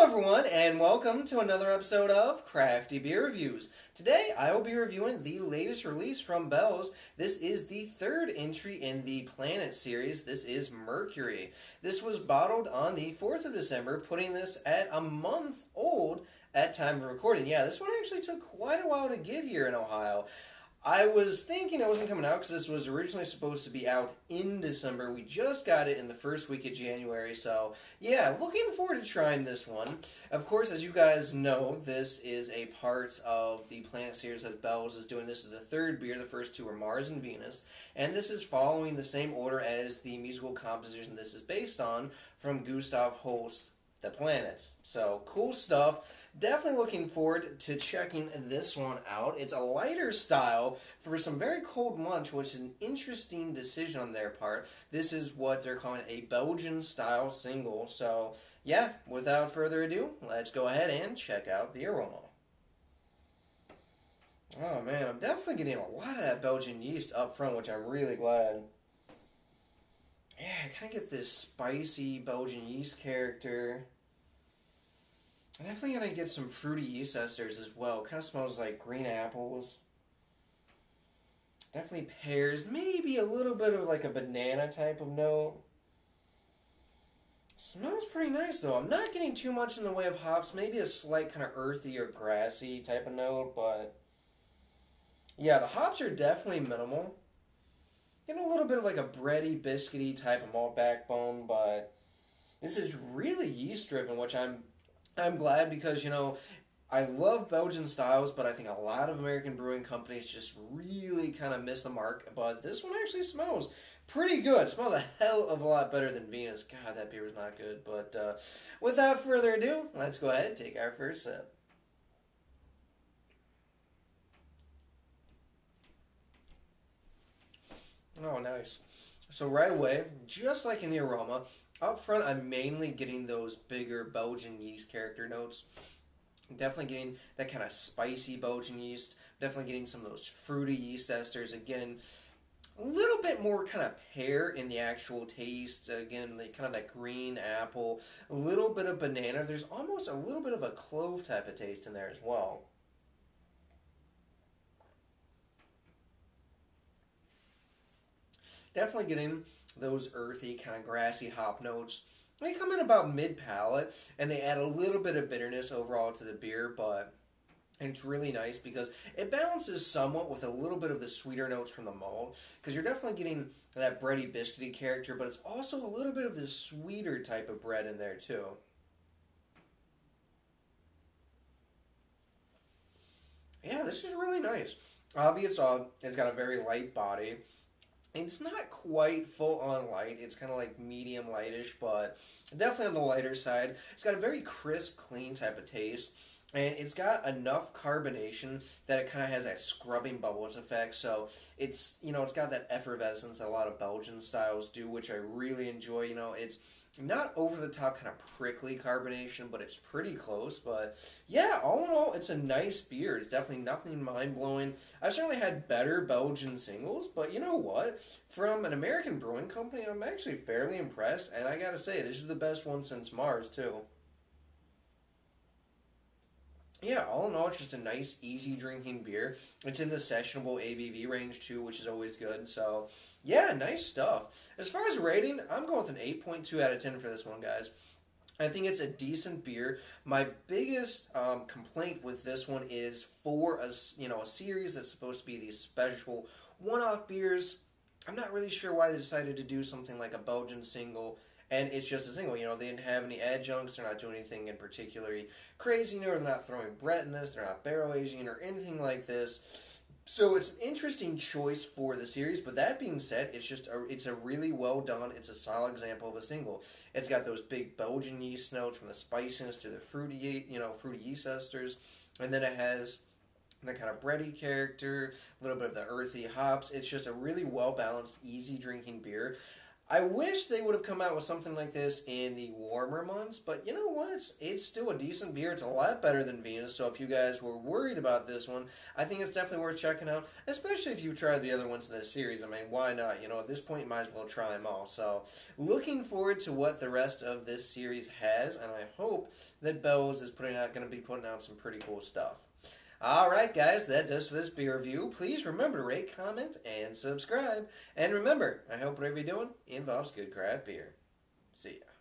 everyone, and welcome to another episode of Crafty Beer Reviews. Today, I will be reviewing the latest release from Bell's. This is the third entry in the Planet series. This is Mercury. This was bottled on the 4th of December, putting this at a month old at time of recording. Yeah, this one actually took quite a while to get here in Ohio. I was thinking it wasn't coming out because this was originally supposed to be out in December. We just got it in the first week of January, so yeah, looking forward to trying this one. Of course, as you guys know, this is a part of the Planet series that Bell's is doing. This is the third beer. The first two are Mars and Venus, and this is following the same order as the musical composition this is based on from Gustav Holst's The Planet. So, cool stuff. Definitely looking forward to checking this one out. It's a lighter style for some very cold months, which is an interesting decision on their part. This is what they're calling a Belgian style single. So, yeah, without further ado, let's go ahead and check out the aroma. Oh man, I'm definitely getting a lot of that Belgian yeast up front, which I'm really glad. Yeah, I kind of get this spicy Belgian yeast character. I'm definitely going to get some fruity yeast esters as well. Kind of smells like green apples. Definitely pears. Maybe a little bit of like a banana type of note. Smells pretty nice though. I'm not getting too much in the way of hops. Maybe a slight kind of earthy or grassy type of note. But yeah, the hops are definitely minimal. Getting a little bit of like a bready, biscuity type of malt backbone. But this is really yeast driven, which I'm glad because, you know, I love Belgian styles, but I think a lot of American brewing companies just really kind of miss the mark. But this one actually smells pretty good. It smells a hell of a lot better than Venus. God, that beer was not good. But without further ado, let's go ahead and take our first sip. Oh, nice. So right away, just like in the aroma, up front, I'm mainly getting those bigger Belgian yeast character notes. Definitely getting that kind of spicy Belgian yeast. Definitely getting some of those fruity yeast esters. Again, a little bit more kind of pear in the actual taste. Again, kind of that green apple. A little bit of banana. There's almost a little bit of a clove type of taste in there as well. Definitely getting those earthy, kind of grassy hop notes. They come in about mid-palate, and they add a little bit of bitterness overall to the beer, but it's really nice because it balances somewhat with a little bit of the sweeter notes from the malt, because you're definitely getting that bready, biscuity character, but it's also a little bit of the sweeter type of bread in there, too. Yeah, this is really nice. Obviously, it's got a very light body. It's not quite full on light. It's kind of like medium lightish, but definitely on the lighter side. It's got a very crisp, clean type of taste. And it's got enough carbonation that it kind of has that scrubbing bubbles effect. So it's, you know, it's got that effervescence that a lot of Belgian styles do, which I really enjoy. You know, it's not over the top kind of prickly carbonation, but it's pretty close. But yeah, all in all, it's a nice beer. It's definitely nothing mind blowing. I've certainly had better Belgian singles, but you know what? From an American brewing company, I'm actually fairly impressed. And I gotta say, this is the best one since Mars, too. Yeah, all in all, it's just a nice, easy drinking beer. It's in the sessionable ABV range too, which is always good. So, yeah, nice stuff. As far as rating, I'm going with an 8.2 out of 10 for this one, guys. I think it's a decent beer. My biggest complaint with this one is for a series that's supposed to be these special one-off beers. I'm not really sure why they decided to do something like a Belgian single, and it's just a single. You know, they didn't have any adjuncts. They're not doing anything in particularly crazy. They're not throwing Brett in this. They're not barrel aging or anything like this. So it's an interesting choice for the series. But that being said, it's a really well done. It's a solid example of a single. It's got those big Belgian yeast notes from the spiciness to the fruity yeast esters, and then it has the kind of bready character, a little bit of the earthy hops. It's just a really well balanced, easy drinking beer. I wish they would have come out with something like this in the warmer months, but you know what? It's still a decent beer. It's a lot better than Venus, so if you guys were worried about this one, I think it's definitely worth checking out, especially if you've tried the other ones in this series. I mean, why not? You know, at this point, you might as well try them all. So, looking forward to what the rest of this series has, and I hope that Bell's is going to be putting out some pretty cool stuff. Alright guys, that does for this beer review. Please remember to rate, comment, and subscribe. And remember, I hope whatever you're doing involves good craft beer. See ya.